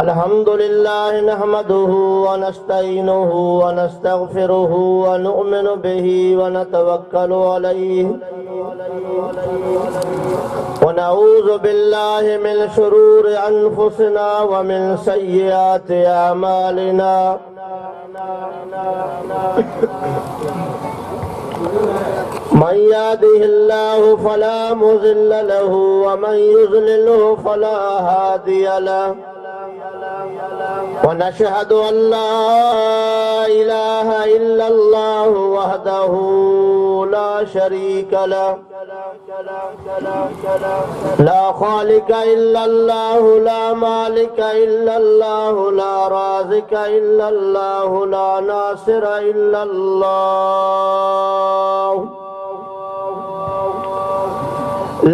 अल्हम्दुलिल्लाह नहमदुहु व नस्तईनुहु व नस्तगफिरुहु व नु'मिनु बिही व नतवक्कलु अलैहि व नऊज़ु बिल्लाहि मिन शुरूरि अनफुसिना व मिन सय्यिआति अमालिना। मन यहदिहिल्लाहु फला मुज़िल्ल लहु व मन युज़लिलहु फला हादिय लहु व नशहदु अन ला इलाहा इल्लल्लाहु वहदहु ला शरीक लहु ला खालिका इल्लल्लाहु ला मालिका इल्लल्लाहु ला राज़िका इल्लल्लाहु ला नासिरा इल्लल्लाहु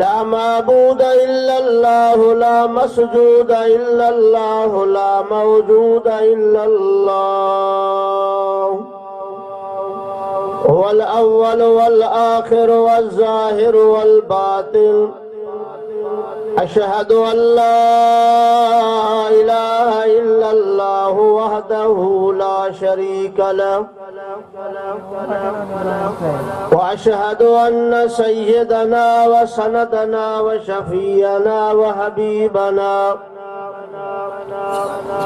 ला माबूद इल्लल्लाहु ला मसजूद इल्लल्लाहु ला मौजूद इल्लल्लाहु वल अव्वल वल आखिर वल ज़ाहिर वल बातिन। अशहदु अन ला इलाहा इल्लल्लाहु वहदहु ला शरीका लहु व अशहदु अन्न सय्यदना व सनदना व शफीअना व हबीबना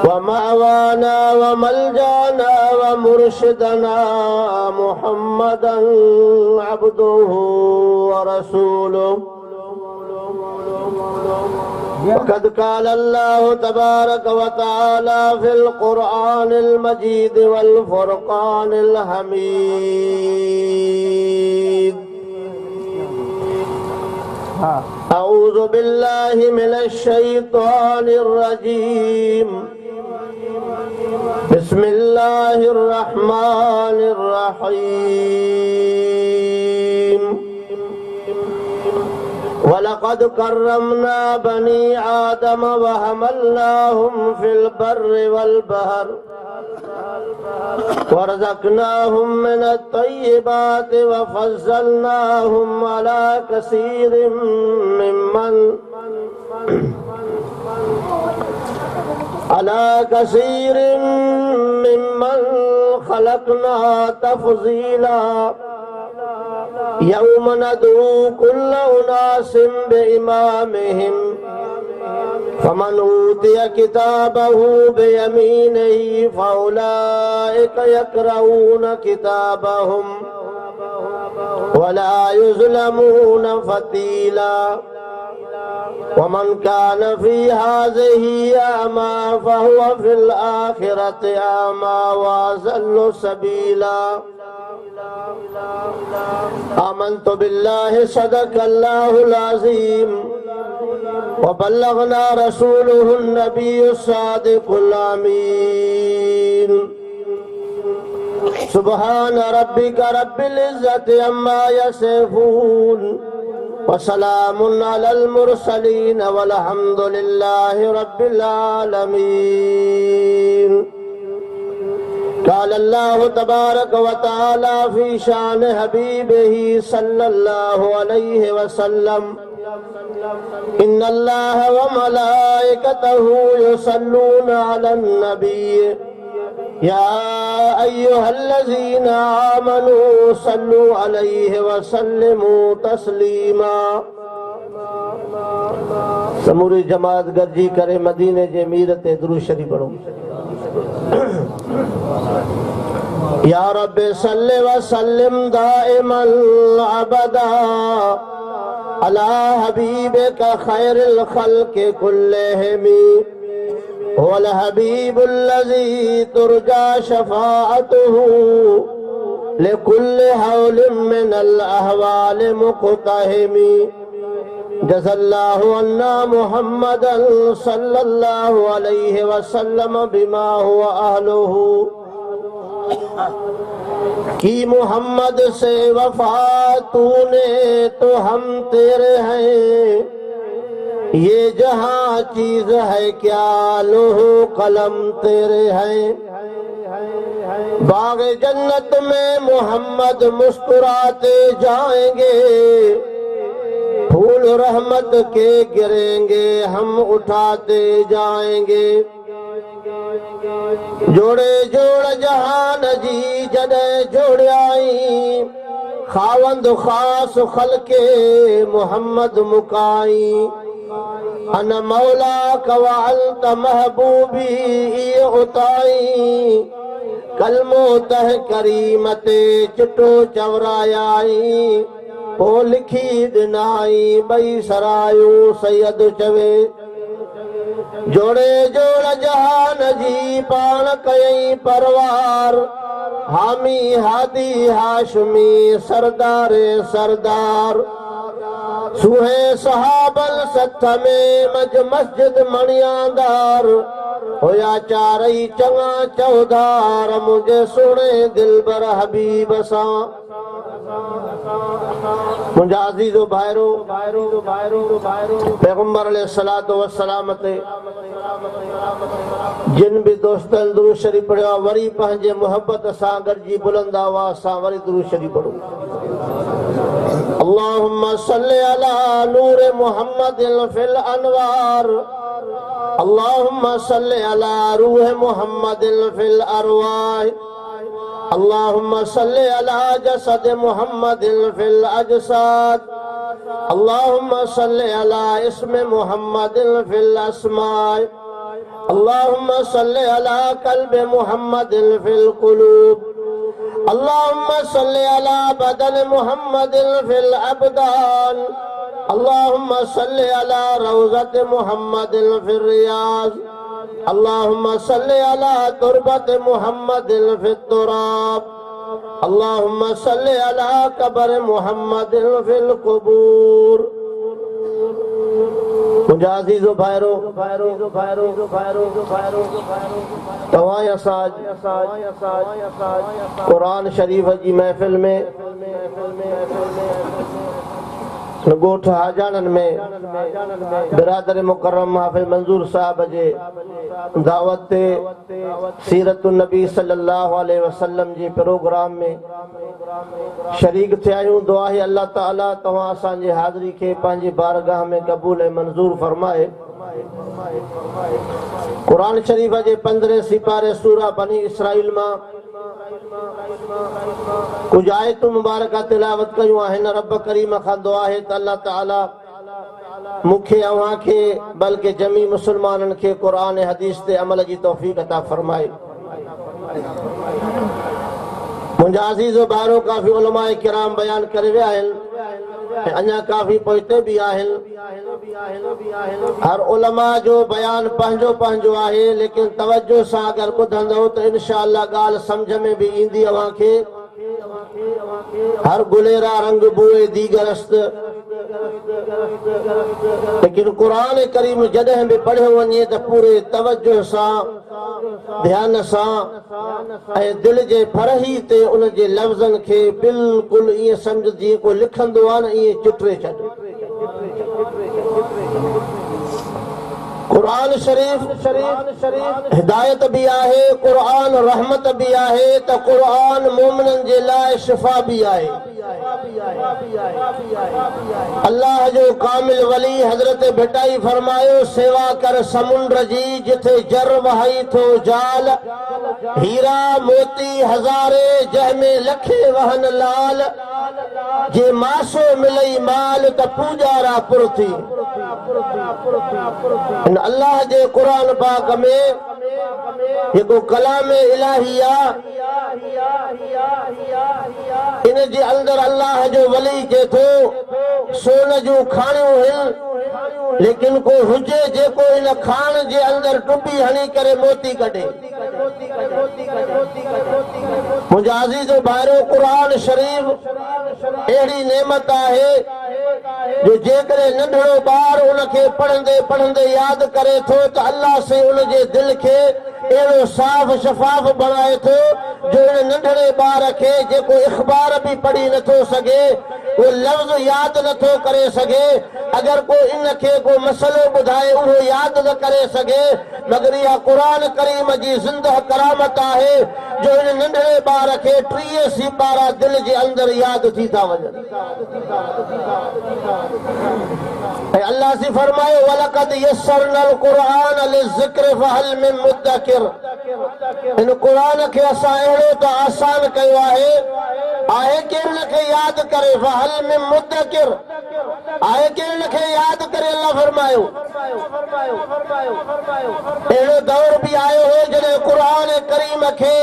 व मअवाना व मलजाना व मुर्शिदना मुहम्मदन अब्दुहु व रसूलुहु। वक़द क़ाल अल्लाहु तबारक व तआला फ़िल क़ुरआनिल मजीद वल फ़ुरक़ानिल हमीद। अऊज़ु बिल्लाहि मिनश शैतानिर रजीम। बिस्मिल्लाहिर रहमानिर रहीम। वलक़द कर्रमना बनी आदम व हमलनाहुम फिल बर्रि वल बहर वरज़क़नाहुम मिनत तय्यिबाति व फ़ज़्ज़लनाहुम अला कसीरिम मिम्मन ख़लक़ना तफ़ज़ीला। यौम नदऊ कुल्ल उनासिम बिइमामिहिम फमन ऊतिय किताबहु बियमीनिही फउलाइका यक़रऊन किताबहुम वला युज़लमून फ़तीला। वमन कान फ़ी हाज़िही अमा फ़हुव फ़िल आख़िरति अमा व अज़ल्लु सबीला। आमन्तु बिल्लाहि सदक़ल्लाहुल अज़ीम व बल्लगना रसूलुहुन नबियुस सादिकुल अमीन। सुब्हान रब्बिका रब्बिल इज़्ज़ति अम्मा यसिफ़ून व सलामुन अलल मुरसलीन वल्हम्दुलिल्लाहि रब्बिल आलमीन। क़ाल अल्लाहु तबारक व तआला फ़ी शान हबीबिही सल्लल्लाहु अलैहि वसल्लम। इन्नल्लाह व मलाइकतहु युसल्लूना अलन नबी या अय्युहल्लज़ीना आमनू सल्लु अलैहि व सल्लिमू तस्लीमा। समूरी जमात गरजी करे मदीने जे मीर ते दुरूद शरीफ पढ़ो। या रब्बि सल्लि व सल्लिम दाइमन अबदा अला हबीबिका खैरिल खल्क़ि कुल्लिहिम वल हबीबुल्लज़ी तुरजा शफ़ाअतुहु लिकुल्लि हौलिन मिनल अहवालि मुक़तहिम। जज़ल्लाहु अन्ना मुहम्मदन सल्लल्लाहु अलैहि वसल्लम बिमा हुवा अहलुहु। की मोहम्मद से वफा तूने तो हम तेरे हैं। ये जहां चीज है क्या लोहो कलम तेरे हैं। बाग जन्नत में मोहम्मद मुस्कुराते जाएंगे। फूल रहमत के गिरेंगे हम उठाते जाएंगे। जोड़े जोड़ जहान जी जॾहिं जोड़ियाई खावंद खास खलके मोहम्मद मुकाई। अन मौला कवालत महबूबी ये उताई कलमो तह करीमते चिटो चवरायाई पो लिखी दिनाई बई सरायो सैयद चवे। जोड़े जोड़ जहान जी पान कई परवार हामी हादी हाशमी सरदार सरदार। सुहे सहाबल सथ में मज मस्जिद मणियादार होया चारई चंगा चौधार मुझे सुने दिलबर हबीब सां। मुंहिंजा अज़ीज़ो भाइरो पैगंबर अलैहिस्सलातु वस्सलाम ते जिन भी दोस्तनि दुरूद शरीफ़ पढ़ियो आहे वरी पंहिंजे मोहब्बत सां गॾिजी बुलंद आवाज़ सां वरी दुरूद शरीफ़ पढ़ो। अल्लाहुम्मा सल्लि अला नूर मुहम्मदिन फिल अनवार अल्लाहुम्मा सल्लि अला रूह मुहम्मदिन फिल अरवाह अल्लाहुम्मा सल्लि अला जसद मुहम्मदिन फिल अजसाद अल्लाहुम्मा सल्लि अला इस्म मुहम्मदिन फिल अस्माए अल्लाहुम्मा सल्लि अला कल्ब मुहम्मदिन फिल कुलूब अल्लाहुम्मा सल्लि अला बदन मुहम्मदिन फिल अबदान अल्लाहुम्मा सल्लि अला रौज़त मुहम्मदिन फिल रियाज़ अल्लाहुम्मा सल्लि अला तुरबत मुहम्मदिन फित तुराब अल्लाहुम्मा सल्लि अला कब्र मुहम्मदिन फिल कुबूर। मुंहिंजा अज़ीज़ो भाइरो तव्हां असां क़ुरान शरीफ़ जी महफ़िल में ॻोठ हाजाननि में बिरादर मुकर्रम हाफ़िज़ मंज़ूर साहब जे दावत ते सीरत नबी सल्लल्लाहु अलैहि वसल्लम जे प्रोग्राम में शरीक थिया आहियूं। दुआ है अल्लाह ताला तव्हां असांजे हाज़िरी खे पंहिंजी बारगाह में क़बूल ऐं मंज़ूर फरमाए। क़ुरान शरीफ़ जे 15 सिपारे सूरा बनी इसराइल मां कुछ आयतूं मुबारका तिलावत कयूं आहिनि। रब करीम खां दुआ है त अल्लाह ताला मूंखे अव्हां खे बल्कि जमी मुसलमाननि खे क़ुरान ऐं हदीस ते अमल जी तौफ़ीक़ अता फरमाए। मुंहिंजा अज़ीज़ो भाइरो काफ़ी उलमाए किराम बयान करे विया आहिनि, अञा काफ़ी पोइते बि आहिनि। हर उलमा जो बयान पंहिंजो पंहिंजो आहे, लेकिन तवज्जो सां अगर ॿुधंदो त इंशाअल्लाह ॻाल्हि सम्झ में बि ईंदी अव्हां खे। हर गुलेरा रंग बुए दीगरस्त, लेकिन कुरान करीम जॾहिं बि पढ़ियो वञे त पूरे तवज्जो सां ध्यान सां ऐं दिल जे फरही ते उन जे लफ़्ज़नि खे बिल्कुलु ईअं सम्झ जीअं को लिखंदो आहे न ईअं चिटरे छॾ। कुरान शरीफ हिदायत भी आहे, कुरान रहमत भी आहे, त कुरान मोमिननि जे लाइ शिफ़ा भी आहे। अल्लाह जो कामिल वली हज़रत भिटाई फरमायो, सेवा कर समुंड जी जिथे जर वहाई थो जाल, हीरा मोती हज़ारे जंहिंमें लखे वहन लाल, जे मासो मिलई माल त पूजारा पुर थी। अल्लाह जे कुरान पाक में जेको कलाम इलाही आहे, इन जे अंदर अल्लाह जो वली जे थो सोन जूं खाणियूं आहिनि, लेकिन को हुजे जेको इन खाण जे अंदर टुबी हणी करे मोती कढे। मुंहिंजा अज़ीज़ो भाइरो, कुरान शरीफ़ अहिड़ी नेमत आहे जो जेकॾहिं नंढड़ो ॿार उनखे पढ़ंदे पढ़ंदे यादि करे थो त अल्लाह से उन जे दिलि खे एड़ो साफ़ शफ़ाफ़ बनाए थो जो इन नंढड़े ॿार खे जेको इख़बार भी पढ़ी नथो सघे, वो लफ़्ज़ याद नथो करे सघे, अगर को इनखे को मसलो ॿुधाए उहो याद न करे सघे, मगर इहा क़ुरान करीम जी ज़िंदह करामत आहे जो इन नंढड़े ॿार खे 30 सिपारा दिल जे अंदर याद थी था वञनि। अल्लाह से फरमायो वलक़द यस्सरनल क़ुरआन लिज़िक्र फहल मिन मुद्दकिर। इन क़ुरान खे असां अहिड़ो त आसान कयो आहे केरु इनखे यादि करे, फहल मिन मुद्दकिर, आहे केरु इनखे यादि करे। अल्लाह फरमायो अहिड़ो दौर बि आयो हो जॾहिं क़ुरान करीम खे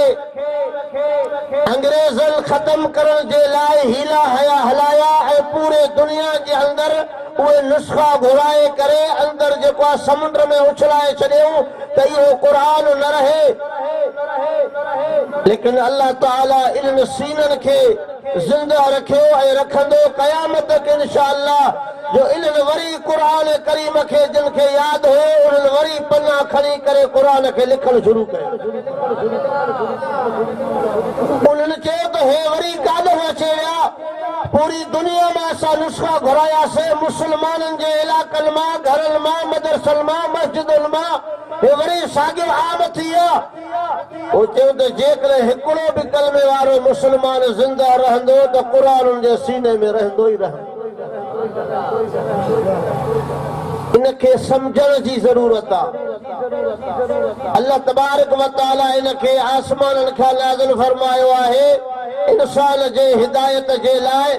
अंग्रेज़नि ख़त्म करण जे लाइ हीला हलाया ऐं पूरे दुनिया जे अंदर उहे नुस्ख़ा घुराए करे अंदर जेको आहे समुंड में उछलाए छॾियऊं त इहो क़ुरान न रहे। लेकिन अल्लाह ताला इन सीननि खे ज़िंदा रखियो ऐं रखंदो क़यामत के इंशाअल्लाह। जो इन्हनि वरी क़ुरान करीम खे जिन खे यादि हुयो उन्हनि वरी पन्ना खणी करे क़ुरान खे लिखणु शुरू कयो। उन्हनि चयो त हे वरी काॾो अचेड़ा, पूरी दुनिया में असां नुस्ख़ा घुरायासीं मुस्लमाननि जे इलाक़नि मां, घरनि मां, मदरसनि मां, मस्जिदुनि मां, हे वरी साॻियो आम थी विया। वो चयो त जेकॾहिं हिकिड़ो बि कलमे वारो मुस्लमान ज़िंदा रहंदो त क़ुरान उन जे सीने में रहंदो ई रहंदो। इनखे समझण जी ज़रूरत आहे। अल्लाह तबारक व तआला इनखे आसमाननि खां नाज़िल फरमायो आहे इंसान जे हिदायत जे लाइ।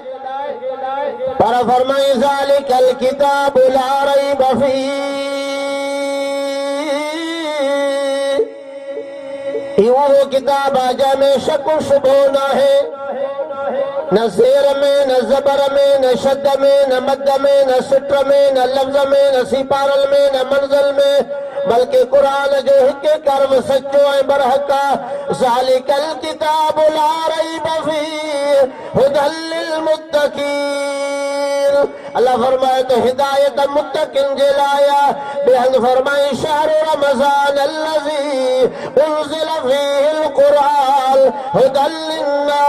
पर फरमाए ज़ालिकल किताबु ला रैब फ़ीह, वो किताब आहे जंहिंमें शक शुबो न आहे, न ज़ेर में, न ज़बर में, न शद में, न मद में, न सिट्र में, न लफ्ज़ में, न सिपारल में, न मंज़ल में, बल्कि कुरान जो हिकु कर्म सचो ऐं बरहक आहे। ज़ालिकल किताबु ला रैब फ़ीह हुदल लिल मुत्तक़ीन। अल्लाह फरमाए तो हिदायत मुत्तक़िन जे लाइ आहे। ॿिए फरमाए शहरु रमज़ान अल्लज़ी उनज़िल फ़ीहिल क़ुरआन हुदल लिन्नास।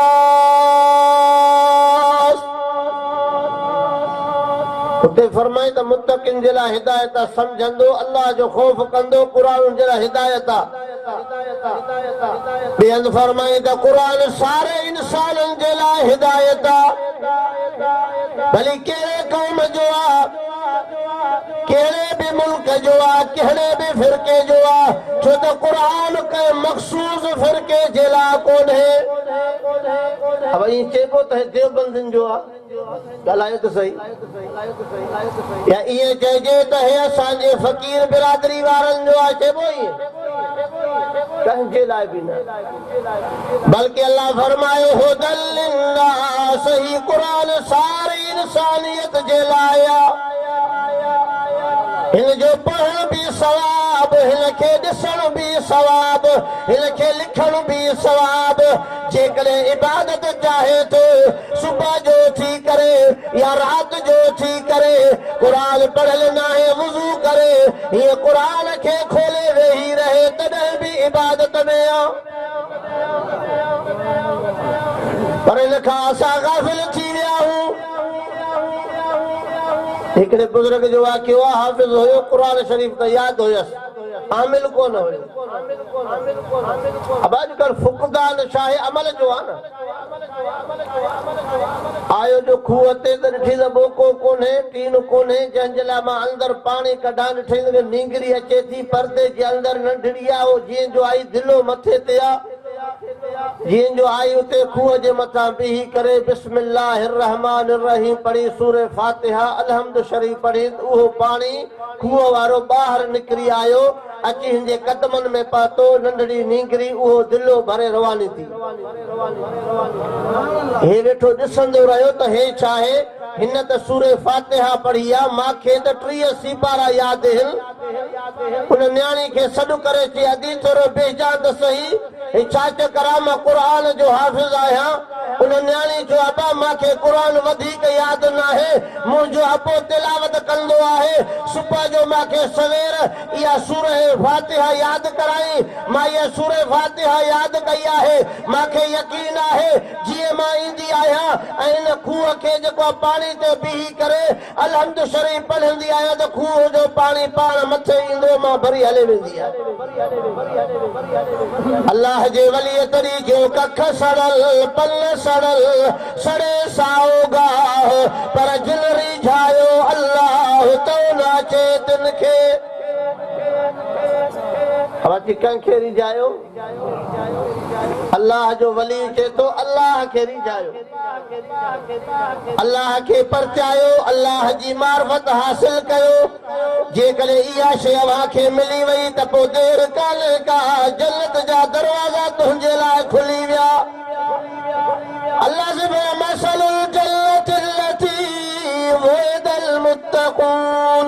उते फरमाए त मुत्तक़िन जे लाइ हिदायत समझंदो, अल्लाह जो ख़ौफ़ कंदो, क़ुरान जे लाइ हिदायत आहे। ॿिए हंधि फरमाए त क़ुरान सारे इंसाननि जे लाइ हिदायत आहे, भली कहिड़े क़ौम जो आहे, कहिड़े बि मुल्क जो आहे, कहिड़े बि फ़िरके जो आहे, छो त क़ुरान कंहिं मख़सूस फ़िरके जे लाइ कोन्हे। अब ईअं चइबो त देवबंदियुनि जो आहे, ॻाल्हायो त सही, या ईअं चइजे त हे असांजे फ़क़ीर बिरादरी वारनि जो आहे, चइबो ईअं? कंहिंजे लाइ बि न, बल्कि अल्लाह फरमायो हुदल लिन्नास, ही क़ुरान सारी इंसानियत जे लाइ आहे। हिन जो पढ़ण बि सवाब, हिन खे ॾिसण बि सवाब, हिन खे लिखण बि सवाब। जेकॾहिं इबादत चाहे तो सुबह जो थी करे या रात जो थी करे कुरान पढ़ल नाहे वुज़ू करे ये कुरान खे खोले वेही रहे तॾहिं बि इबादत में आ। पर इन खां असां गाफ़िल थी विया आहियूं। हिकिड़े बुज़ुर्ग जो वाक़ियो आहे, हाफ़िज़ हुयो, क़ुरान शरीफ़ त यादि हुयसि, आमिल कोन हुयो। अब अॼुकल्ह फुक़दान शाहे अमल जो आहे न। आयो जो खूह ते त ॾिठी त ॿोको कोन्हे, टीन कोन्हे, जंहिंजे लाइ मां अंदरि पाणी कढां, ॾिठई त नींगरी अचे थी, परदे जे अंदरि नंढड़ी आहे, उहो जीअं जो आई दिलो मथे ते आहे, जीअं जो आई उते खूह जे मथां बीही करे बिस्मिल्लाहिर रहमानिर रहीम पढ़ी, सूरे फातिहा अलहम्द शरीफ़ पढ़ी, उहो पाणी खूह वारो ॿाहिरि निकिरी आयो, अची हिनजे कदमनि में पहुतो, नंढड़ी नींगरी उहो दिलो भरे रवानी थी। हे वेठो ॾिसंदो रहियो त हे छा आहे, हिन त सूरे फातिहा पढ़ी आहे, मूंखे त 30 सिपारा यादि आहिनि। उन न्याणी खे सॾु करे चई अदी थोरो बेजान त सही, हे छा करां, मां क़ुरान जो हाफ़िज़ आहियां, उन न्याणी जो अबा मांखे क़ुरान वधीक यादि न आहे मुंहिंजो अबो तिलावत कंदो आहे सुबुह जो मांखे सवेर इहा सूरह फातिहा यादि कराई मां इहा सूरह फातिहा यादि कई आहे मांखे यकीन आहे जीअं मां ईंदी आहियां ऐं इन खूह खे जेको पाणी ते बीही करे अलहम्द शरीफ़ पढ़ंदी आहियां त खूह जो पाणी पाण मथे ईंदो मां भरी हले वेंदी आहे अल्लाह जे वली तरीक़े कख सड़ल पल सड़ल सड़े साओ गाह पर जिन रिझायो अल्लाह तो नाचे तिन खे बाक़ी कंहिंखे रिझायो अल्लाह जो वली चए थो अल्लाह खे रिझायो अल्लाह खे परचायो अल्लाह जी मार्फत हासिल कयो जेकॾहिं इहा शइ अव्हांखे मिली वई त पोइ देरि कान्हे का जन्नत जा दरवाज़ा तुंहिंजे लाइ खुली विया अल्लाह से मसलुल जन्नतिल लती वुइदल मुत्तक़ून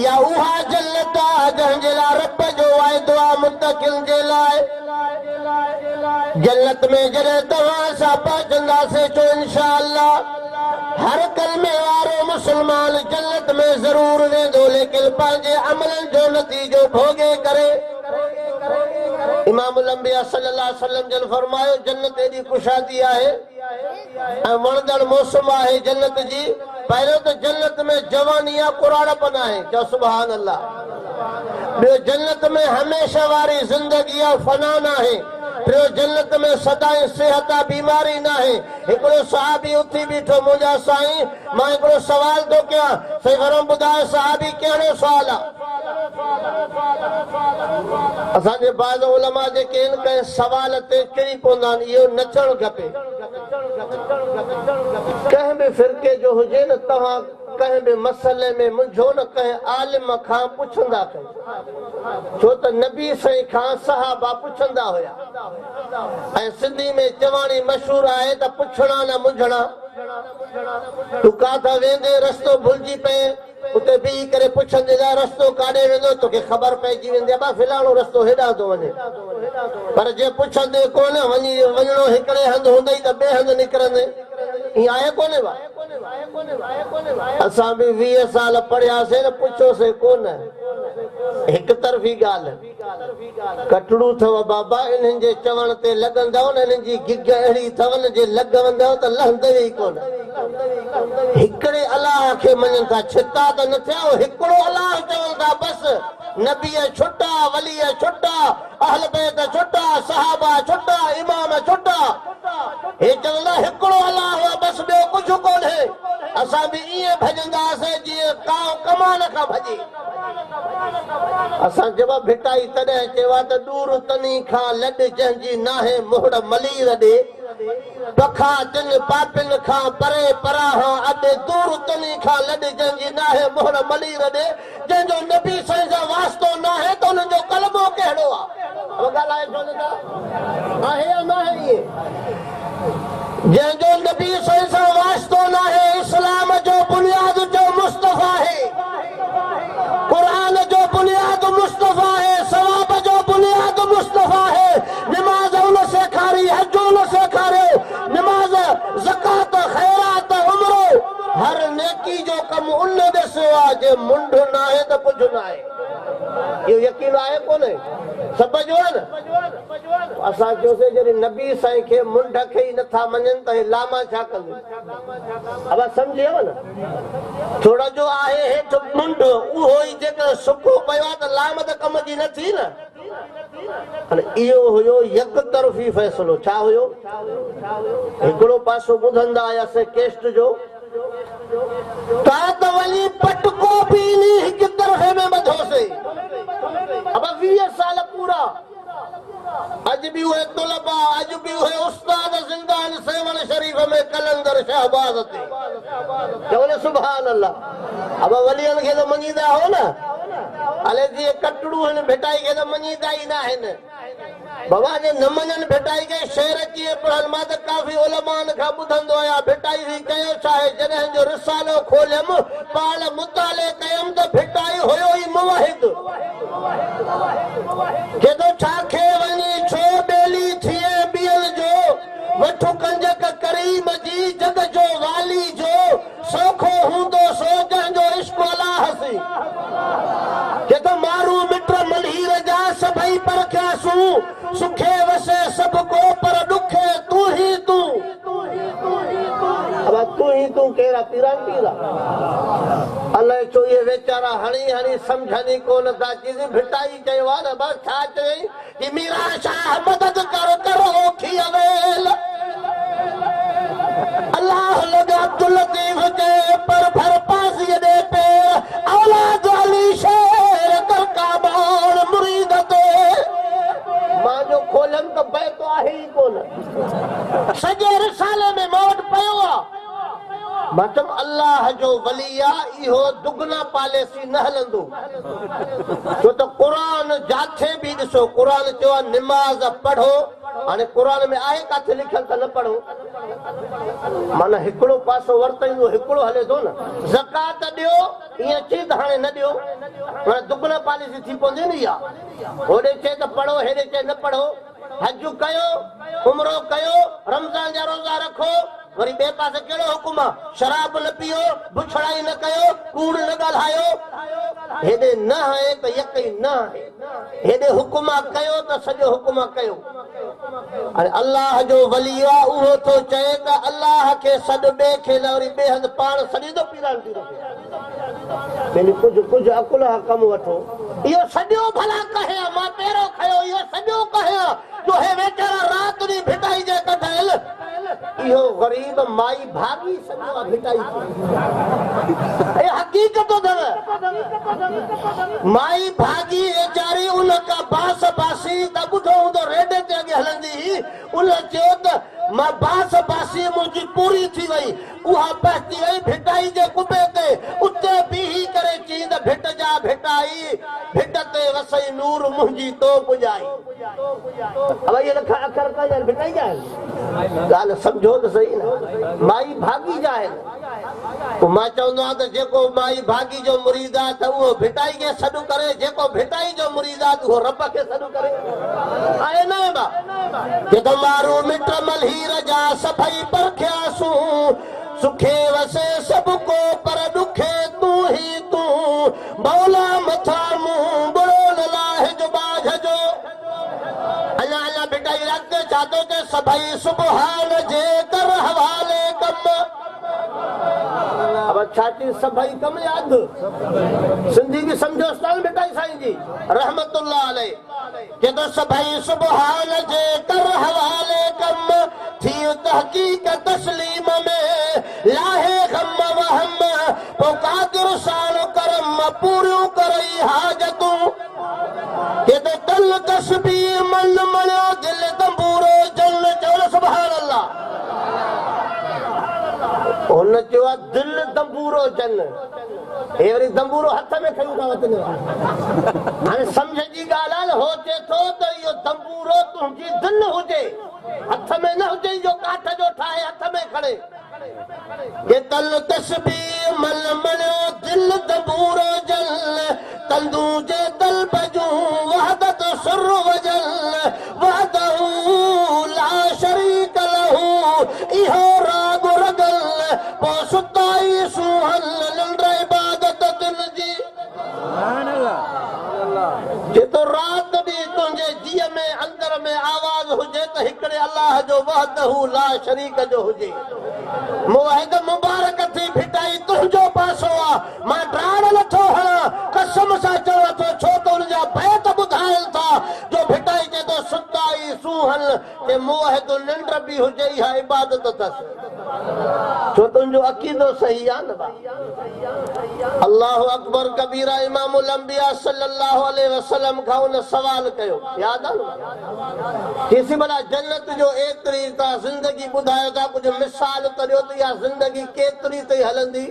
या उहा जन्नत आहे जंहिंजे लाइ रब जो वाइदो आहे मुत्तक़िन जे लाइ जन्नत में जॾहिं तव्हां सां पहुचंदासीं चो इंशाअल्लाह हर कलमे वारो मुस्लमान जन्नत में ज़रूर वेंदो लेकिन पंहिंजे अमलनि जो नतीजो भोगे करे इमामुल अंबिया सल्लल्लाहु अलैहि वसल्लम जन फरमायो जन्नत एॾी कुशादी आहे ऐं वणंदड़ मौसम आहे जन्नत जी पहिरियों त जन्नत में जवानी आहे कुराड़पन आहे चओ सुभान अल्लाह ॿियो जन्नत में हमेशह वारी ज़िंदगी आहे फना न आहे टियों जन्नत में सदाई सिहत आहे बीमारी न आहे हिकिड़ो सहाबी उथी बीठो मुंहिंजा साईं मां हिकिड़ो सवाल थो कयां साईं वरम ॿुधायो सहाबी कहिड़ो सवाल आहे असांजे बाज़ उलमा जेके आहिनि कंहिं सवाल ते चिड़ी पवंदा आहिनि इहो न थियणु खपे कंहिं बि फिरके जो हुजे न तव्हां कंहिं बि मसइले में मुंझो न कंहिं आलिम खां पुछंदा कयो छो त नबी साईं खां सहाबा पुछंदा हुया ऐं सिंधी में चवाणी मशहूर आहे त पुछणा न मुंझणा तूं काथां वेंदे रस्तो भुलिजी पए उते बीही करे पुछंदे रस्तो काॾे वेंदो तोखे ख़बर पइजी वेंदी आहे फिलहाणो रस्तो हेॾां थो वञे पर जे पुछंदे कोन वञणो हिकिड़े हंधि हूंदई त ॿिए हंधि निकिरंदे ईअं आहे कोन्हे असां बि 20 साल पढ़ियासीं न पुछियोसीं कोन हिकु तरफ़ी ॻाल्हि कटड़ू अथव बाबा इन्हनि जे चवण ते लॻंदव न इन्हनि जी गिग अहिड़ी अथव न जे लॻंदव त लहंदव ई कोन हिकिड़े अलाह खे मञनि था छिता त न थिया हिकिड़ो अलाह चवनि था बसि नबीअ छुटा वलीअ छुटा अहल बैत छुटा सहाबा छुटा इमाम छुटा हे चवंदा हिकिड़ो अलाह हुआ बसि ॿियो कुझु कोन्हे असां बि ईअं भॼंदासीं जीअं काउ कमान खां भॼे असां जवाब भिटाई तॾहिं चयो आहे त दूर तनी खां लॾ जंहिंजी नाहे मोहड़ मलीर ॾे पखा तिन पापिन खां परे परां अॾे दूर तनी खां लॾ जंहिंजी नाहे मोहड़ मलीर ॾे जंहिंजो नबी साईं सां वास्तो नाहे त हुन जो कलमो कहिड़ो आहे ॻाल्हाए आहे या न आहे इहे जंहिंजो नबी साईं सां वास्तो नाहे इस्लाम जो बुनियाद जो मुस्तफ़ा है कुरान जो बुनियाद मुस्तफ़ा है सवाब जो बुनियाद मुस्तफ़ा है नमाज उन सेखारी हज उन सेखारे नमाज ज़कात खैरात उमरो हर नेकी जो कम उन ॾिसो आहे जे मुंड न आहे त कुझु न आहे इहो यकीन आहे कोन्हे सभु जो आहे न असां चयोसीं जॾहिं नबी साईं खे मुंड खे ई नथा मञनि त हे लामा छा कंदो अब सम्झियव न थोरो जो आहे हेठि मुंड उहो ई जेकर सुको पियो आहे त लाम त कम जी न थी न इहो हुयो यक तरफ़ी फ़ैसिलो छा हुयो हिकिड़ो पासो ॿुधंदा आयासीं केस्ट जो त वञी पटको बि हिकु तरफ़े में ॿधोसीं अब 20 साल पूरा अॼु बि उहे तुलबा अॼु बि उहे उस्ताद ज़िंदा आहिनि सेवण शरीफ़ में कलंदर शहबाज़ ते चवनि सुभान अल्लाह अब वलियनि खे त मञीदा हो न अले जीअं कटड़ू आहिनि भिटाई खे त मञीदा ई न आहिनि बाबा जे न मञनि भिटाई खे शेर कीअं पढ़नि मां त काफ़ी उलमान खां ॿुधंदो आहियां भिटाई बि कयो छा आहे जॾहिं जो रिसालो खोलियमि पाण मुताले कयमि त भिटाई हुयो ई मुवाहिद जे तो छा खे वञी छो बेली थिए ॿियनि जो वठो के तो मारू मिट मलहीर जा सभई पर क्या सुखे वसे सबको पर दुखे तू ही तू। अब तू ही तू केरा पीरा पीरा अल्लाह चो ये बेचारा हणी हणी समझनी कोन था चीज भिटाई चयो न बस छा चई कि मीरा शाह मदद कर करो खी अवेल अल्लाह लगा अब्दुल लतीफ के पर भर पास ये दे पे औलाद वाली शेर कर का बाण मुरीद ते मां जो खोलन तो बे तो आहे ही कोन सजे रिसाले में मौत पयो मतलब अल्लाह जो वलिया इहो दुगना पॉलिसी न हलंदो छो तो कुरान जाथे भी ॾिसो कुरान चयो निमाज़ पढ़ो हाणे कुरान में आहे काथे लिखियल त न पढ़ो माना हिकिड़ो पासो वरतईंदो हिकिड़ो हले थो न ज़कात ॾियो ईअं चई त हाणे न ॾियो हाणे दुगना पॉलिसी थी पवंदी न इहा होॾे चए त पढ़ो हेॾे चए न पढ़ो हज कयो उमरो कयो रमज़ान जा रोज़ा रखो वरी बे पासे केड़ो हुकुम शराब न पियो बुछड़ाई न कयो कूड़ न ॻाल्हायो हेॾे न आहे त यकीन न आहे हेॾे हुकुम कयो त सॼो हुकुम कयो हाणे अल्लाह जो वली आहे उहो थो चए त अल्लाह खे सॾ ॿिए खे न वरी ॿिए हंधि पाण सॾींदो पीरान थी रहे कुझु कुझु अकुल कमु वठो इहो सॼो भला कहे मां पहिरियों खयो इहो सॼो कहे जो हे वेचारा राति ॾींहुं भिटाई जे कढायल इहो गरीब माई भागी सॼो भिटाई ए हकीकत अथव माई भागी वेचारी उन का बास बासी त ॿुधो हूंदो रेडे ते अॻे हलंदी उन चयो त मां बास बासी मुंहिंजी पूरी थी वई उहा पहुची वई भिटाई जे कुबे ते उते बीही करे चई त भिट जा भिटाई भिट ते वसई नूर मुंहिंजी तो पुॼाई अब ये लखा अखर का यार भिटाई जाए ॻाल्हि सम्झो त सही न माई भागी जाए पोइ मां चवंदो आहियां त जेको माई भागी जो मुरीद आहे त उहो भिटाई खे सॾु करे जेको भिटाई जो मुरीद आहे त उहो रब खे सॾु करे आहे न बा के तो मारू मिट मलहीर जा सभई परखियासूं सुखे वसे सबको पर दुखे तू ही तू मौला मथा मुंह बुरो न लाहे जो बाझ जो अल्लाह अल्लाह भिटाई रखते चाहतो के सभई सुबहान जे कर हवाले कम अब छाती सभई कम याद सिंधी भी समझो स्टाइल भिटाई साईं जी रहमतुल्लाह अलैह के तो सभई सुबहान जे कर हवाले कम थी तहकीक तस्लीम में लाहे गम वहम पोकादिर साल करम पूरियूं करई हाजतूं के तो तल तस्बी मन मणियो दिल तंबूरो जल चवल सुभान अल्लाह हुन चयो दिल तंबूरो जल हे वरी तंबूरो हथ में खयूं था वठनि हाणे सम्झ जी ॻाल्हि आहे हो चए थो त इहो तंबूरो तुंहिंजी दिल हुजे हथ में न हुजे जो काठ जो ठाहे हथ में खणे ये तल तस्बी मन मणियो दिल तंबूरो जल तंदू जे तल बजू वहदत सुर वजल वहदहू ला शरीक लहू इहो राग रगल पो सुताई सुहल निंड इबादत दिल जी सुभान अल्लाह जे तो रात दी तुंहिंजे जीअ में अंदर में आवाज हुजे त हिकिड़े अल्लाह जो वहदहू ला शरीक जो हुजे मुआहिद मुबारक थी भिटाई तुंहिंजो पासो आहे मां ड्राण नथो हणां कसम सां चवां थो छो त हुनजा बैत ॿुधाइनि था जो भिटाई चए थो सुताई सूहल के मुआहिद निंड बि हुजे इहा इबादत अथसि छो तुंहिंजो अक़ीदो सही आहे न भाई अल्लाहु अकबर कबीरा इमामुल अंबिया सल्लल्लाहु अलैहि वसल्लम खां उन सवाल कयो याद आहे केसी भला जन्नत जो एतिरी त ज़िंदगी ॿुधायो था कुझु मिसाल करियो त इहा ज़िंदगी केतिरी ताईं हलंदी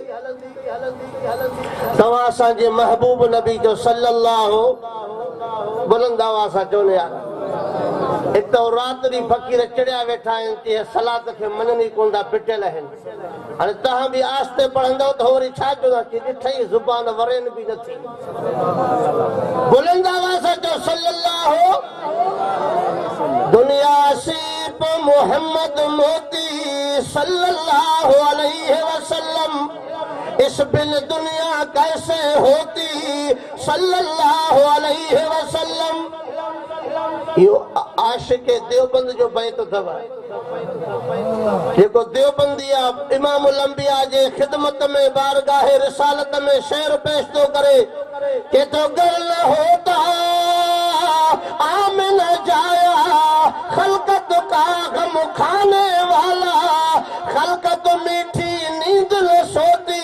तव्हां असांजे महबूब नबी जो सल्लल्लाहु बुलंद आवाज़ सां चवंदा आहिनि हिक राति ॾींहुं फ़क़ीर चिड़िया वेठा आहिनि चई सलात खे मञनि कोन था पिटियल आहिनि हाणे तव्हां बि आस्ते पढ़ंदव त वरी छा चवंदा की ॾिठई ज़ुबान वरेन बि नथी बुलंद आवाज़ सां चओ सल्लल्लाहु दुनिया सीप मोहम्मद मोती सल्लल्लाहु अलैहि वसल्लम इस बिन दुनिया कैसे होती सल्लल्लाहु अलैहि वसल्लम। यो आशिक देवबंद जो बैत अथव जेको देवबंदी आहे इमामुल अंबिया जे खिदमत में बारगाह रिसालत में शेर पेश तो करे के तो गल होता आमिन जाया खलकत का गम खाने वाला खलकत मीठी नींद न सोती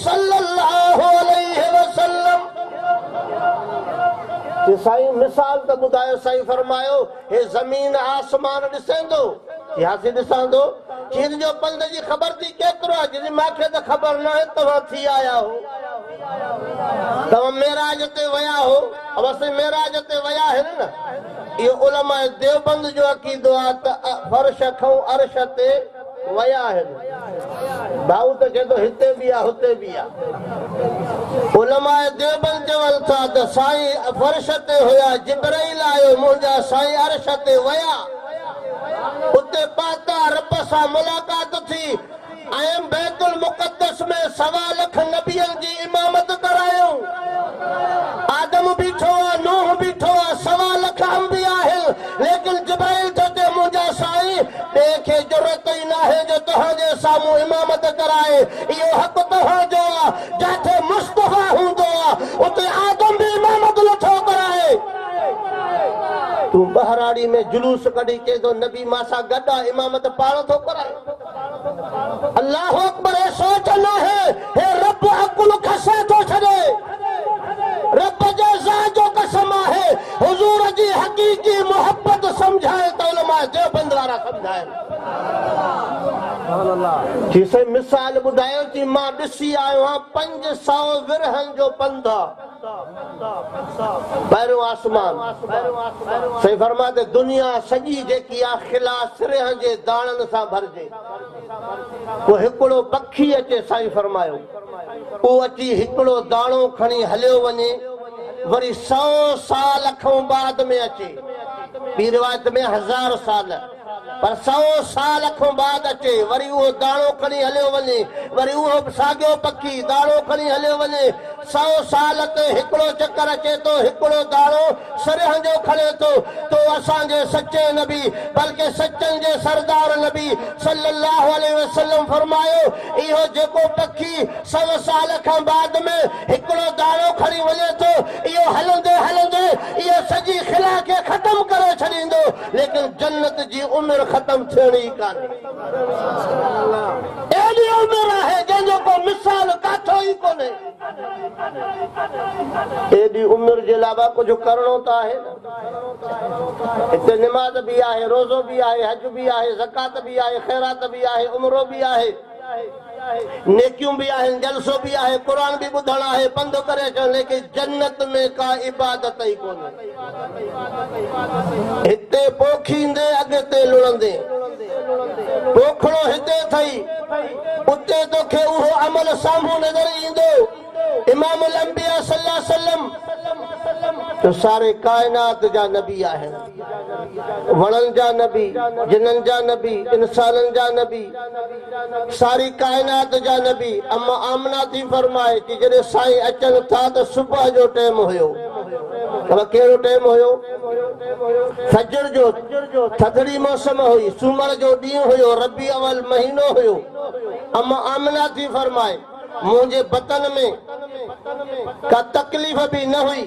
सल्लल्लाहु अलैहि वसल्लम। साईं मिसाल तो बुधायो साईं फरमायो हे जमीन आसमान ॾिसेंदो यासी ॾिसांदो चीर जो पंध जी ख़बर थी केतिरो आहे जिन मांखे त ख़बर न आहे तव्हां थी आया हो तव्हां मेराज ते विया हो अवश्य मेराज ते विया आहिनि न। इहो उलमा देवबंद जो अक़ीदो आहे त फर्श खां अर्श ते विया आहिनि भाऊ त चए थो हिते बि आहे हुते बि आहे। उलमा देवबंद चवनि था त साईं फर्श ते हुया जिब्राइल आयो मुंहिंजा साईं अर्श ते विया उते पाता रब सां मुलाक़ात थी ऐं बैतुल मुक़द्दस में 1.25 लाख नबियनि जी इमामत करायूं। आदम बीठो आहे नूह बीठो आहे 1.25 लाख अंबिया आहिनि लेकिन जिब्राइल चए मुंहिंजा साईं ॿिए खे ज़रूरत ई न आहे जो तव्हांजे साम्हूं इमामत कराए इहो हक़ तव्हांजो आहे। जिथे मुस्तफ़ा हूंदो आहे उते आदम बि इमामत नथो कराए। तू बहराड़ी में जुलूस कढी के तो नबी मासा गड्ढा इमामत पाण थो कराए। अल्लाह अकबर सोच न है हे रब अकुल खसे तो छड़े रब जे ज़ात जो कसम है हुजूर जी हकीकी मोहब्बत समझाए तो उलमा देवबंद वारा समझाए। जिसे मिसाल बुधायो कि मां ॾिसी आयो आहियां 500 विरहनि जो पंधा पहिरियों आसमान सही फरमाते दुनिया सॼी जेकी आहे खिला सिरह जे दाणनि सां भरजे वो हिकिड़ो पखी अचे साईं फरमायो वो अची हिकिड़ो दाणो खणी हलियो वञे वरी 100 साल खां बाद में अचे ॿी रिवायत में 1000 साल पर 100 साल खां बाद अचे वरी वो दाणो खणी हलियो वञे वरी उहो साॻियो पखी दाणो खणी हलियो वञे 100 साल ते हिकिड़ो चक्कर अचे तो हिकिड़ो दाणो सिरह जो खणे तो असांजे सचे नबी बल्कि सचनि जे सरदार नबी सल्लल्लाहु अलैहि वसल्लम फरमायो इहो जेको पखी 100 साल खां बाद में हिकिड़ो दाणो खणी वञे तो इहो हलंदे हलंदे इहो सॼी खिला खे ख़तम करे छॾींदो लेकिन जन्नत जी उमिरि ख़तम थियणी कान्हे। एॾी उमिरि आहे जंहिंजो को मिसाल काथो ई कोन्हे। एॾी उमिरि जे अलावा कुझु करणो त आहे न। हिते निमाज़ बि आहे रोज़ो बि आहे हज बि आहे ज़कात बि आहे ख़ैरात बि आहे उमिरो बि आहे नेकियूं बि आहिनि जलसो बि आहे क़ुरान बि ॿुधणु आहे पंध करे अचणु लेकिन जन्नत में का इबादत ई कोन्हे। हिते पोखींदे अॻिते लुणंदे पोखड़ो हिते अथई उते तोखे उहो अमल साम्हूं नज़र ईंदो। इमामुल अंबिया सल्लल्लाहु अलैहि वसल्लम तो सारे कायनात जा नबी आहिनि वणनि जा नबी जिन्हनि जा नबी इंसाननि जा नबी सारी कायनात जा नबी अम्मा आमना थी फरमाए कि जॾहिं साईं अचनि था त सुबुह जो टाइम हुयो कहिड़ो टाइम हुयो फजर जो थधड़ी मौसम हुई सूमर जो ॾींहुं हुयो रबी अवल महीनो हुयो। अम्मा आमना थी फरमाए मुझे बतन में का तकलीफ भी न हुई।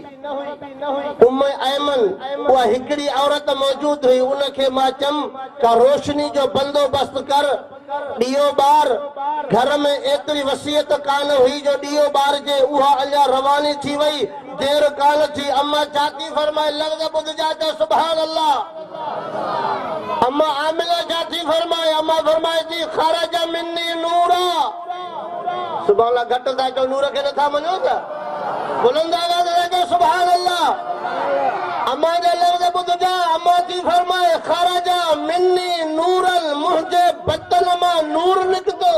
उम्मे ऐमन वो हिकड़ी औरत मौजूद हुई उनके मां चम का रोशनी जो बंदोबस्त कर दियो बार घर में एतरी वसीयत कान हुई जो दियो बार जे उहा अञा रवानी थी वई देर कान थी। अम्मा जाती फरमाए लफ्ज़ ॿुध जाता सुभान अल्लाह। अम्मा आमिला जाती फरमाए अम्मा फरमाए थी ख़रज मिन्नी नूरा सुभान अल्लाह घट था चओ नूर खे नथा मञो था बुलंद आवाज़ लॻे सुभान अल्लाह। अम्मा जे लफ़्ज़ ॿुधजा अम्मा थी फरमाए ख़रज मिन्नी नूरन मुंहिंजे बतन मां नूर निकितो।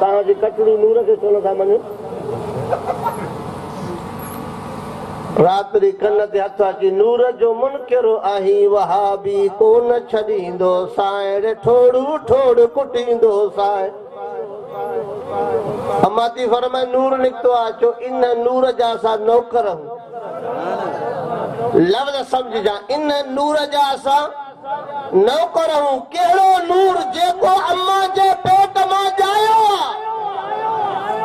तव्हांजी कटड़ी नूर खे छो नथा मञो। रात्रि कन ते हथ अची नूर जो मुनकिर आही वहाबी कोन छॾींदो साईं ठोड़ू ठोड़ कुटींदो साईं। अम्मा थी फरमाए नूर निकतो आ चो इन नूर जा सा नौकर हूं लफ्ज़ समझ जा इन नूर जा सा नौकर हूं केड़ो नूर जेको अम्मा जे पेट मां जायो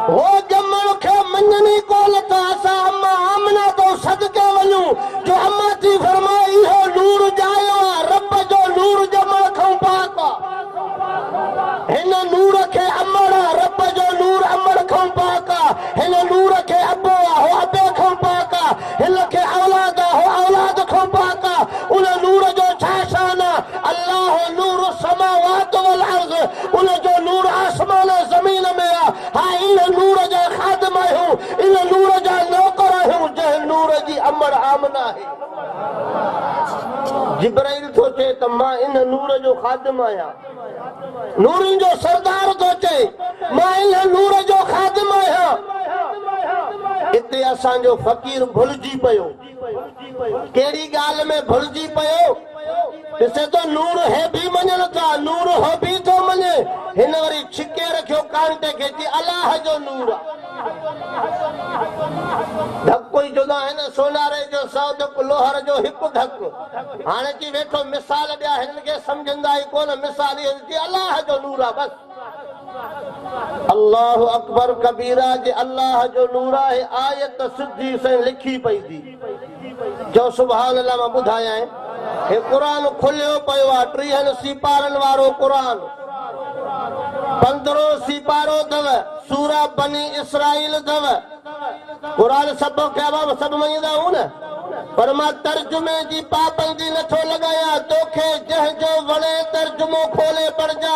हो जमण खे मञनी कोल त असां अम्मा आमना तो सदके वञूं जो अम्मा थी फरमाए इहो नूर जायो रब जो नूर जमण खां पाक हिन नूर खे अमड़ रब जो नूर अमड़ खां पाक हिन नूर खे अबो हो अबे खां पाक हिन खे औलाद हो औलाद खां पाक उन नूर जो छा शान अल्लाह नूर समावात वल अर्ज़ उन जो नूर आसमान ज़मीन में हा इन नूर जा खादिम आहियूं इन नूर जा नौकर आहियूं जंहिं नूर जी अमड़ आमना है जिब्राइल थो चए त मां इन नूर जो खादिम आहियां नूरनि जो सरदार थो चए मां इन नूर जो खादिम आहियां इते असांजो फ़कीर भुलिजी पियो कहिड़ी ॻाल्हि में भुलिजी पियो ॾिसे तो नूर है भी मञनि था नूर हो भी थो मञे हिन वरी छिके रखियो कांटे खे चई अलाह जो नूर धक कोई चवंदा आहिनि सोनारे जो 100 धक लोहर जो हिकु धक हाणे की वेठो मिसाल ॾिया हिननि खे सम्झंदा ई कोन मिसाल ई अलाह जो नूर आहे बस अल्लाह अकबर कबीरा जे अल्लाह जो नूर आहे आयत सिधी से लिखी पई थी जो सुभान अल्लाह मां ॿुधायां हे क़ुरान खुलियो पियो आहे 30 सिपारनि वारो क़ुरान 15 सिपारो अथव सूरा बनी इसराइल अथव क़ुरान सभु सभु मञींदा हूं न पर मां तर्जुमे जी पाबंदी नथो लॻायां तोखे जंहिंजो वणे तर्जुमो खोले पढ़जा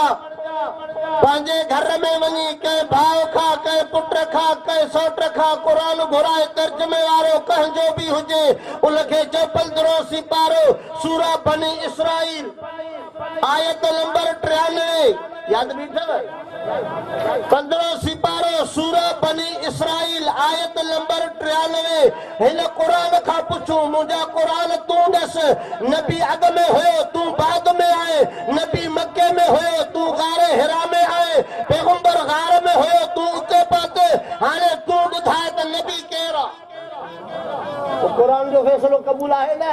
पंहिंजे घर में वञी कंहिं भाउ खां कंहिं पुट खां कंहिं सौट खां क़ुरान घुराए तर्जुमे वारो कंहिंजो बि हुजे उनखे चओ 15 सिपारो सूरा बनी इसराइल आयत नंबर 93 याद भी अथव 15 सिपारो सूरा बनी इसराइल आयत नंबर 93 हिन क़ुरान खां पुछूं मुंहिंजा क़ुरान तूं ॾस नबी अॻ में हुयो तूं बाद में आए नबी मके में हुयो तूं गारे हिरा में आए पैगंबर गार में हुयो तूं उते पाते हाणे तूं ॿुधाए त नबी केरु आहे क़ुरान जो फ़ैसिलो क़बूल आहे न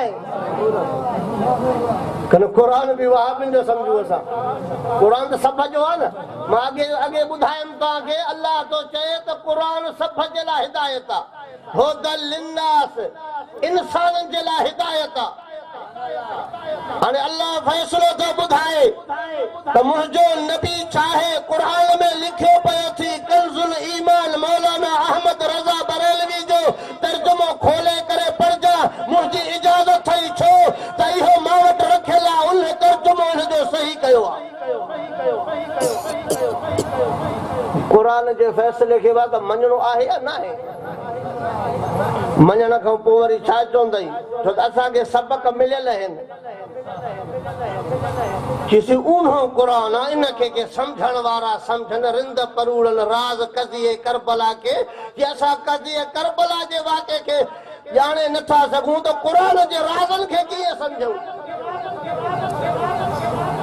कन क़ुरान बि वहाबिन जो समझूं असां क़ुरान त सभ जो आहे न मां अॻे ॿुधायमि तव्हांखे अल्लाह तो चए त क़ुरान सभ जे लाइ हिदायत आहे हुदल लिन्नास इंसाननि जे लाइ हिदायत आहे हाणे अल्लाह फ़ैसिलो थो ॿुधाए त मुंहिंजो नबी चाहे क़ुरान में लिखियो पियो थी कंज़ुल ईमान मौलाना अहमद रज़ा बरेलवी जो तर्जुमो खोले करे पढ़जा मुंहिंजी इजाज़त थई छो त इहो मां वटि रखियल आहे उन तर्जुमो हिनजो सही कयो आहे क़ुरान जे फ़ैसिले खे त मञणो आहे या न आहे मञण खां पोइ वरी छा चवंदई छो त असांखे सबक मिलियल आहिनि किसी ऊन्हो क़ुरान इनखे के समझण वारा समझन रिंद परूड़न राज कज़िए करबला के कि असां कज़िए करबला जे वाक़े खे ॼाणे नथा सघूं त क़ुरान जे राज़नि खे कीअं समझूं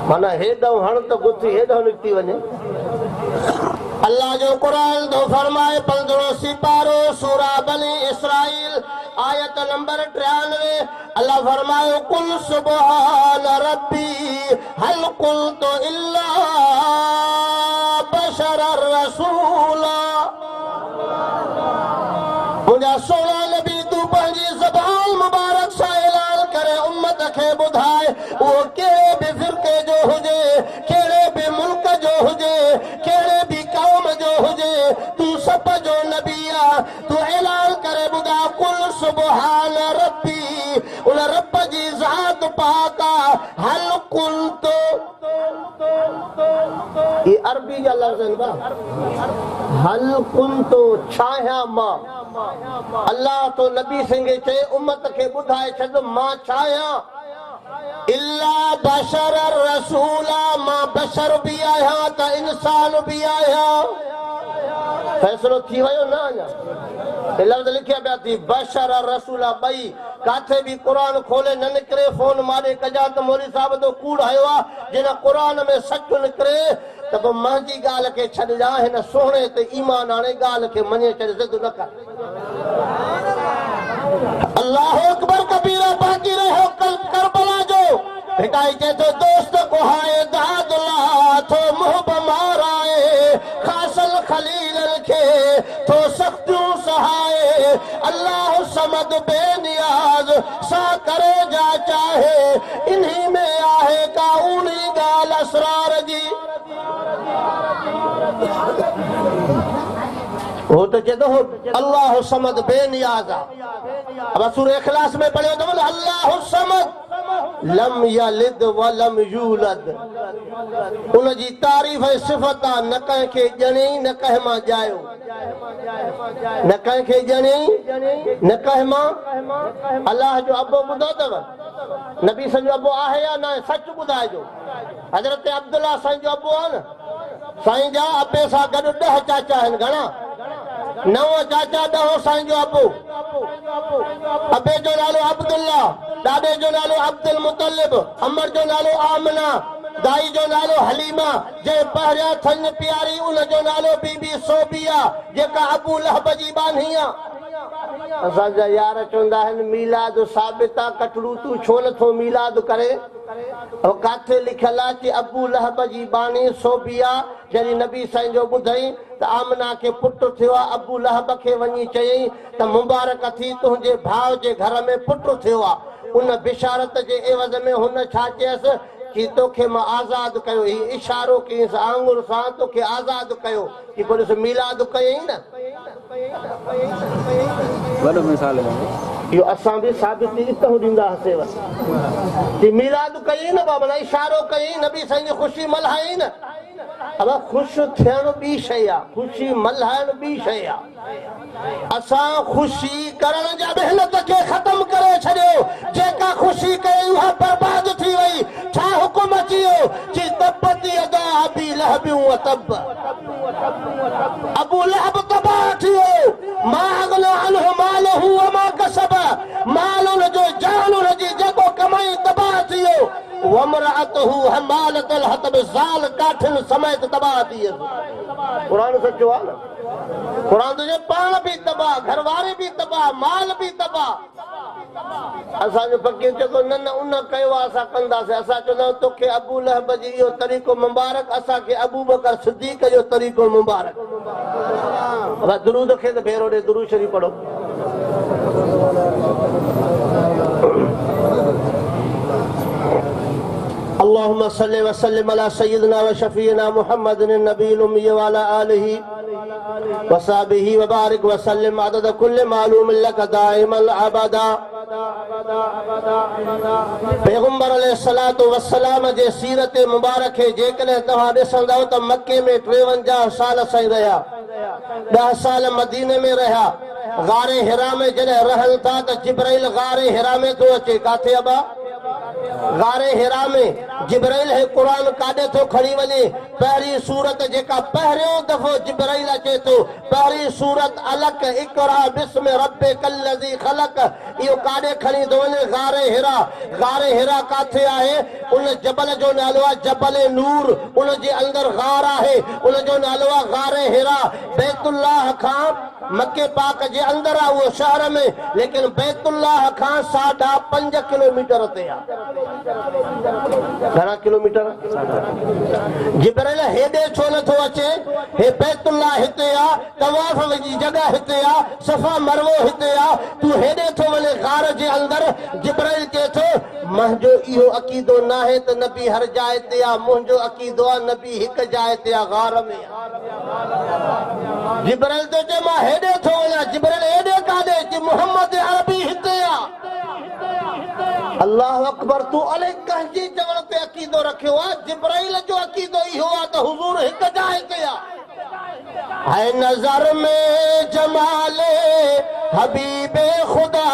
माना हेॾो हण त गुथी हेॾो निकिती वञे अल्लाह जो कुरान तो फरमाए 15 सिपारो सूरा बनी इसराइल आयत नंबर 93 अल्लाह फरमाए कुल सुभान रब्बी हल कुल्तु इल्ला बशरर रसूला मुझा सोना नबी तू पंहिंजी ज़बान मुबारक सां ऐलान करे उम्मत खे ॿुधाए वो कहिड़े बि फ़िरके जो हुजे कहिड़े बि मुल्क जो हुजे कहिड़े बि कौम जो हुजे तू सब जो नबी आहे तू ऐलान करे ॿुधा कुल सुभान रब्बी उन रब जी ज़ात पाक आहे हल कुल्तु ये अरबी जा लफ़्ज़ आहिनि हल कुल्तु छाया मां अल्लाह तो नबी संगे चए उम्मत खे ॿुधाए छॾ मां छाया इल्ला बशर रसूला मां बशर भी आहियां त इंसान भी आहियां फैसलो थी वियो न अञा लफ़्ज़ लिखिया पिया थी बशर रसूला ॿई काथे भी कुरान खोले न निकिरे फोन मारे कजा त मौलवी साहब तो कूड़ आयो आहे जिन कुरान में सच निकिरे त पोइ मुंहिंजी ॻाल्हि खे छॾिजां, हिन सोहणे ते ईमान आणे ॻाल्हि खे मञे छॾ, ज़िद न कर। अल्लाह अकबर कबीरा, बाक़ी रहो करबला जो भिटाई चए थो दोस्त को हाय दादला थो मुहब माराए, खासल खलीलन खे थो सख्तियूं सहाए, अल्लाह समद बेनियाज सा करे जा चाहे, इन्ही में आहे का उनी ॻाल्हि असरार जी। वो तो चए थो अल्लाह समद बेनियाज आहे। अब सूरह इखलास में पढ़ियो अथव न, अल्लाह समद लम यलिद व लम यूलद, उन जी तारीफ़ ऐं सिफ़त आहे, न कंहिंखे ॼणई न कंहिं मां ॼायो, न कंहिंखे ॼणई न कंहिं मां। अल्लाह जो अबो ॿुधो अथव? नबी संजो अबो आहे या न? सच ॿुधाइजो। हज़रत अब्दुल्ला साईं जो अबो आहे न, साईं जा अबे सां गॾु 10 चाचा आहिनि। घणा? 9 चाचा, 10 साईं जो अबो। अबे जो नालो अब्दुल्ला, ॾाॾे जो नालो अब्दुल मुतलिब, अमर जो नालो आमना, दाई जो नालो हलीमा, जे पहिरियां थन प्यारी उन जो नालो बीबी सोबिया, जेका अबू लहब जी बानी आहे। असांजा यार चवंदा आहिनि मीलाद साबित आहे, कटड़ू तूं छो नथो मीलाद करे? काथे लिखियल आहे कि अबू लहब जी बानी सोबिया जॾहिं नबी साईं जो ॿुधई त आमना खे पुटु थियो आहे, अबू लहब खे वञी चयईं त मुबारक थी, तुंहिंजे भाउ जे घर में पुटु थियो आहे। उन बिशारत जे एवज़ में हुन छा चयसि कि तोखे मां आज़ाद कयो, ही इशारो कयईंसि आंगुर सां, तोखे आज़ाद कयो, कि पोइ ॾिस मीलाद कयईं न। वॾो मिसाल इहो असां बि साबिती हितां ॾींदासीं कि मीलाद कयईं न बाबा, इशारो कयईं, नबी साईं जी ख़ुशी मल्हाई न। अब ख़ुशि थियणु ॿी शइ आहे, ख़ुशी मल्हाइणु ॿी शइ आहे। असां ख़ुशी करण जा महिनत खे ख़तम करे छॾियो, जेका ख़ुशी कई उहा बर्बाद थी वई। छा हुकुम अची वियो कि तब्बती यदा अबी लहब व तब, अबू लहब तबाह थी वियो, मा अगना अन्हु मालहु व मा कसब, माल उन जो जान उन जी जेको कमाई तबाह थी वियो। वमरातहु हमालतल हतब, ज़ाल काठिन समेत तबाह थी वियो। क़ुरान सचो आहे न। क़ुरान तुंहिंजे पाण बि तबाह, घरवारी बि तबाह, माल बि तबाह। असांजो फ़कीर चए थो न न उन कयो आहे, असां कंदासीं। असां चवंदा आहियूं तोखे अबू लहब जी इहो तरीक़ो मुबारक, असांखे अबू बकर सिद्दीक़ जो तरीक़ो मुबारक। दुरूद खे त भेरो ॾे, दुरूद शरीफ़ पढ़ो। अल्लाहुम्मा सल्लि व सल्लिम अला सय्यिदिना व शफीना मुहम्मदिन नबील उम्मी व अला आलिहि व सहबिहि व बारिक व सल्लिम अदद कुल्ल मालूम लक दाइमल अबदा। पैगंबर अलैहिस्सलातु वस्सलाम जे सीरत मुबारक खे जेकॾहिं तव्हां ॾिसंदव त मके में 53 साल साईं रहिया, 10 साल मदीने में रहिया। गारे हिरा में जॾहिं रहनि था त जिब्राइल गारे हिरा में थो अचे। काथे अबा? गारे हिरा में जिब्राइल है कुरान काॾे थो खणी वञे। पहिरीं सूरत जेका पहिरियों दफ़ो जिब्राइल अचे थो, पहिरीं सूरत अलक इक़रा बिस्मि रब्बिकल लज़ी ख़लक़, इहो काॾे खणी थो वञे? गारे हिरा। गारे हिरा काथे आहे? उन जबल जो नालो आहे जबल नूर, उन जे अंदरि गार आहे, उन जो नालो आहे गारे हिरा। बैतुल्लाह खां मके पाक जे अंदरि आहे उहो शहर में, लेकिन बैतुल्लाह खां 5.5 किलोमीटर ते आहे। घणा किलोमीटर? जिब्राइल हेॾे छो नथो अचे? हे बैतुल्लाह हिते आहे, तवाफ़ जी जॻह हिते आहे, सफ़ा मरवो हिते आहे, तूं हेॾे थो वञे गार जे अंदरि। जिब्राइल चए थो मुंहिंजो इहो अक़ीदो न आहे त नबी हर जाइ ते आहे, मुंहिंजो अक़ीदो आहे नबी हिकु जाइ ते आहे, गार में। जिब्राइल तो चए मां हेॾे थो वञा। जिब्राइल हेॾे काॾे? कि मुहम्मद अरबी हिते आहे। अल्लाह अकबर, तू अले कंहिंजी चवण ते अक़ीदो रखियो आहे? जिब्राइल जो अक़ीदो इहो आहे त हुज़ूर हिकु जाइ ते आहे। है नजर में जमाले हबीबे खुदा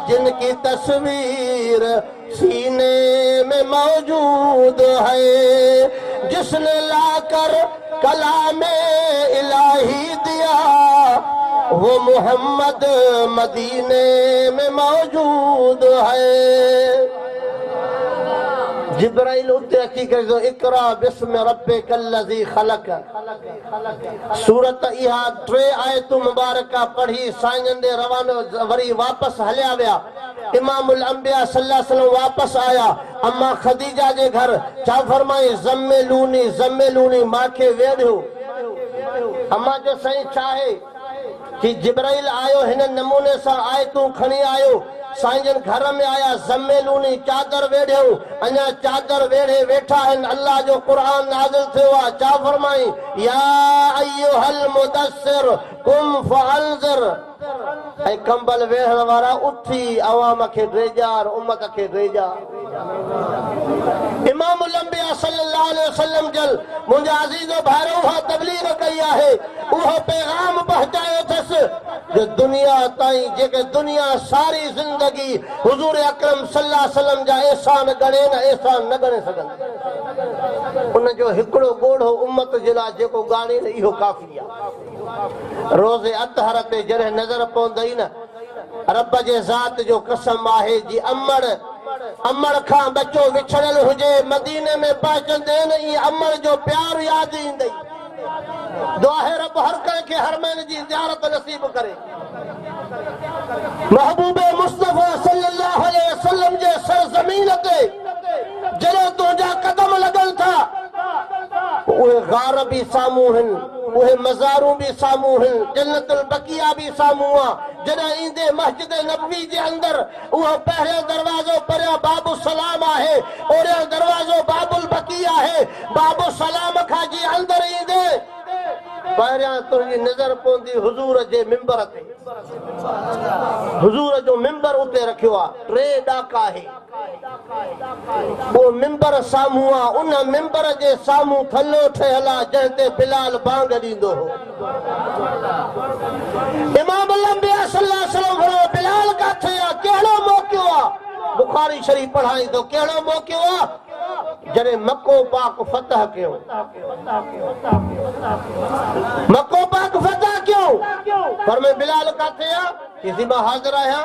जिनकी तस्वीर सीने में मौजूद है, जिसने लाकर कलामे इलाही दिया वो मोहम्मद मदीने में मौजूद है। जिब्राइल उते अची करे इकरा बिस्म रब्बिकल्लज़ी खलक सूरत इहा 3 आयतूं मुबारका पढ़ी साईं दे रवानो वरी वापस हलिया विया इमामुल अंबिया सल्लल्लाहु अलैहि वसल्लम वापस आया अम्मा खदीजा जे घर छा फरमाई ज़म्मिलूनी माखे वेढ़ो अम्मा जो साईं चाहे कि जिब्राइल आयो हिन नमूने सां आयतूं खणी आयो साईं जन घर में आया ज़म्मिलूनी चादर वेढ़ियो अञा चादर वेढ़े वेठा आहिनि अल्लाह जो क़ुरान नाज़िल थियो आहे छा फरमाई या अय्युहल मुदस्सिर कुम फअंज़िर ऐं कंबल वेढ़ण वारा उथी अवाम खे ड्रेजार उम्मत खे ड्रेजार इमामुल अंबिया सल्लल्लाहु अलैहि वसल्लम जल मुंहिंजा अज़ीज़ो भाइरो उहा तबलीग कई आहे उहो पैगाम पहुचायो अथसि जो दुनिया ताईं जेके दुनिया सारी ज़िंदगी हुज़ूर अकरम सल्लल्लाहु अलैहि वसल्लम जा एहसान गणे न एहसान न गणे सघनि उन जो हिकिड़ो ॻोढ़ो उम्मत जे लाइ जेको ॻाणे न इहो काफ़ी आहे रोज़े अतहर ते जॾहिं नज़र पवंदई न रब जे ज़ात जो कसम आहे जी अमड़ खां बचो विछड़ियल हुजे मदीने में पहुचंदे न ई अमड़ जो प्यार यादि ईंदई दुआ है रब हर कंहिंखे हरमैन जी ज़ियारत नसीब करे महबूबे मुस्तफ़ा सल्लल्लाहु अलैहि वसल्लम जे सरज़मीन ते जॾहिं तुंहिंजा कदम लॻनि था उहे गार भी साम्हूं आहिनि उहे मज़ारूं भी साम्हूं आहिनि जन्नतुल बकिया भी साम्हूं आहे जॾहिं ईंदे मस्जिद नबवी जे अंदर उहो पहिरियों दरवाज़ो परियां बाबु सलाम आहे ओरियां दरवाज़ो बाबुल बकिया आहे बाबु सलाम खां जी अंदर ईंदे पहिरियां तुंहिंजी नज़र पवंदी हुज़ूर जे मिंबर ते हुज़ूर जो मिंबर उते रखियो आहे 3 ॾाका आहे वो मिंबर साम्हूं आहे उन मिंबर जे साम्हूं थल्लो ठहियल आहे जंहिं ते बिलाल बांग ॾींदो हो इमामुल अंबिया सल्लल्लाहु अलैहि वसल्लम फरमायो बिलाल काथे आहे कहिड़ो मौक़ियो आहे बुखारी शरीफ़ पढ़ाई थो कहिड़ो मौक़ियो आहे जॾहिं मको पाक फतह कयो मको पाक फतह कयो फरमायो बिलाल काथे आहे किसी मां हाज़िर आहियां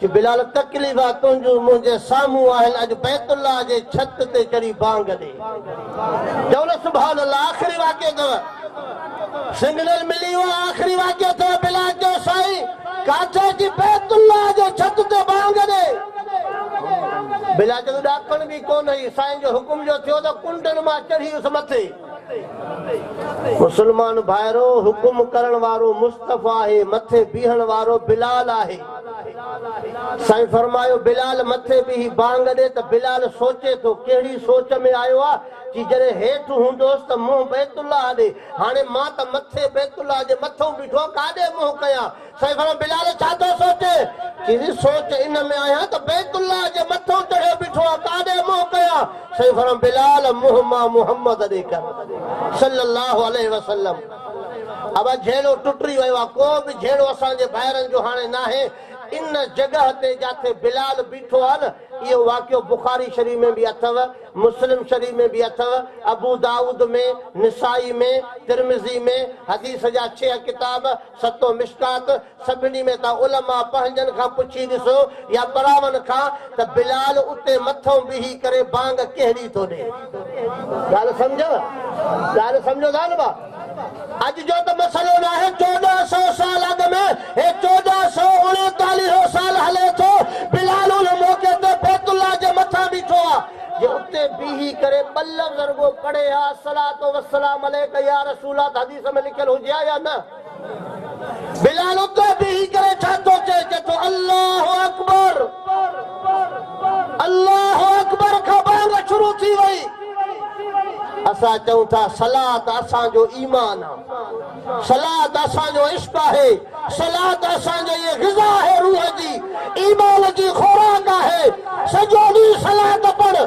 कि बिलाल तकलीफ़ आहे तुंहिंजो मुंहिंजे साम्हूं आहिनि अॼु बैतुल्लाह जे छत ते चढ़ी बांग ॾे चओ सुभान अल्लाह आख़िरी वाक़ियो अथव सिग्नल मिली वियो आख़िरी वाक़ियो अथव बिलाल जो साईं काथे जी बैतुल्लाह जे छत ते बांग ॾे बिलाल जो ॾाकण बि कोन हुई साईं जो हुकुम जो थियो त कुंडनि मां चढ़ी वियुसि मथे मुसलमान भाइरो हुकुम करण वारो मुस्तफ़ा आहे मथे बीहण वारो बिलाल आहे साईं फरमायो बिलाल मथे भी बांग दे तो बिलाल सोचे तो केड़ी सोच में आयो आ कि जरे हेठ हुंदोस त मुंह बैतुल्लाह दे हाने मां त मथे बैतुल्लाह जे मथो बिठो काडे मुंह कया साईं फरमायो बिलाल छा तो सोचे कि सोच इन में आया तो बैतुल्लाह जे मथो चढ़े बिठो काडे मुंह कया साईं फरमायो बिलाल मुंह मां मोहम्मद दे कर सल्लल्लाहु अलैहि वसल्लम अब झेड़ो टुटरी वयो आ को भी झेड़ो असा जे भाइरन जो हाने ना है इन जगह ते जाते बिलाल बीठो है न ये वाक्यो बुखारी शरीफ में भी अथव मुस्लिम शरीफ में भी अथव अबू दाऊद में निसाई में तिरमिजी में हदीस जा 6 किताब 7 मिशकात सभिनी में ता उलमा पंहिंजन खां पुछी ॾिसो या परावन खां त बिलाल उते मथों बीही करे बांग कहिड़ी थो ॾे ॻाल्हि सम्झो था न बा अज जो तो मसलो ना है 1400 साल अग में 1439 साल हले थो बिलाल उन मौके ते बैतुल्लाह जे मथा बीठो आ जे उते बीही करे बल्लम ज़रगो पढ़े हा सलातो व सलाम अलैका या रसूला हदीस में लिखल हुजे या ना बिलाल उते बीही करे छा तो चए तो अल्लाहु अकबर का बांग शुरू थी वई असा चऊं था सलात असा जो ईमान है सलात असा जो इश्क है सलात असा जो ये ग़िज़ा है रूह जी ईमान जी खुराक है सजो ॾींहुं सलात पढ़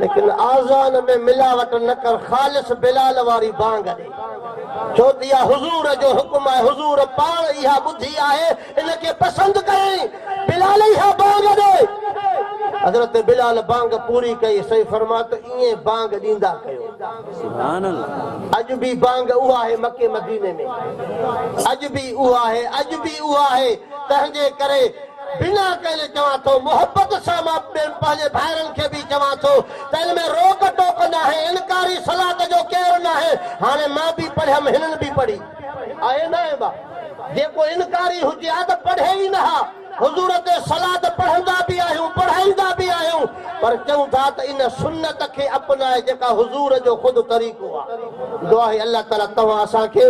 लेकिन आज़ान में मिलावट न कर खालिस बिलाल वारी बांग दे छो दिया हुजूर जो हुकुम है हुजूर पाण इहा बुद्धि है इनके पसंद करें बिलाल इहा बांग दे हजरत बिलाल बांग पूरी कई सही फरमात इए बांग दींदा कयो सुभान अल्लाह अज भी बांग उहा है मक्के मदीने में अज भी उहा है तंहिंजे करे बिना कहले चवां थो मोहब्बत सां मां पंहिंजे भाइरनि खे बि चवां थो त इन में रोक टोक न आहे इनकारी सलात जो केरु न आहे हाणे मां बि पढ़ियमि हिननि बि पढ़ी आहे न आहे जेको इनकारी हुजे हा त पढ़े ई न हा हुजूर ते सलात पढ़ंदा बि आहियूं पढ़ाईंदा बि आहियूं पर चऊं था त इन सुन्नत खे अपनाए जेका हुजूर जो ख़ुदि तरीक़ो आहे दुआ आहे अल्लाह ताला तव्हां असांखे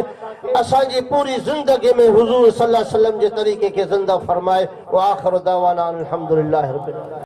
असांजी पूरी ज़िंदगी में हुजूर सल्लल्लाहु अलैहि वसल्लम जे तरीक़े खे ज़िंदा फरमाए व आख़िर दावाना अल्हम्दुलिल्लाहि रब्बिल आलमीन।